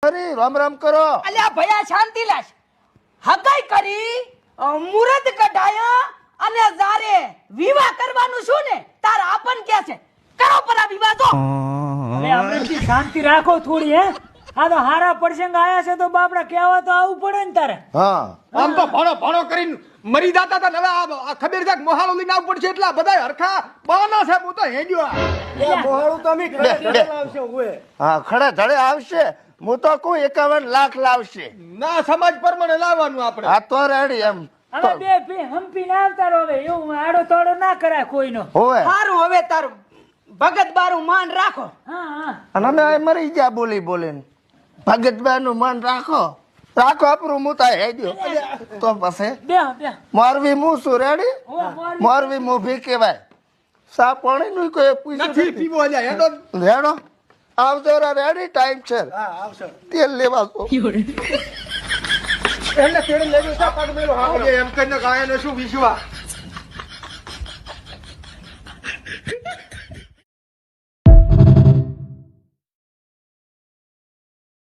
ખરી રામ રામ કરો અલ્યા ભયા શાંતિલાશ હગાઈ કરી મુરત કઢાયા અને જારે વિવાહ કરવાનું શું ને તાર આપન કે છે કરો પર આ વિવાહ તો હવે અમરેશજી શાંતિ રાખો થોડી હે આ તો હારા પ્રસંગ આયા છે તો બાપડા કહેવા તો આવું પડે ને તારે હા આમ તો ભણો કરીને મરી જાતા હતા ને હવે આ ખબર છે કે મોહાળો લઈને આવવું પડશે એટલા બધા હરખા બાના છે હું તો હેડ્યો મોહાળું તો અમે ખડે લાવશે ઓએ હા ખડે ધડે આવશે હું તો કોઈ 51 લાખ લાવશે ના સમાજ પ્રમાણે લાવવાનું આપણે આ તો રેડી એમ હવે બે હંપી ના આવતા રહો હવે એવું આડો તોડો ના કરાય કોઈનો હોવે સારું હવે તારું ભગત બારું માન રાખો હા હા અને અમે આ મરી ગયા બોલીને ભગતબા નું મન રાખો આપણું હું તા હેડ્યો તો પછી બે મોરવી હું શું રેડી ઓ મોરબી. મોરવી મૂભી કેવાય સા પાણી નું કોઈ પૂછ્યું નથી પીવો લ્યા હેડો રેડો આવજો રેડી ટાઈમ છે હા આવશે તેલ લેવા તો એમને તેડી લેજો પગ મેલો હા એમ કરીને ગાયને શું વિશ્વાસ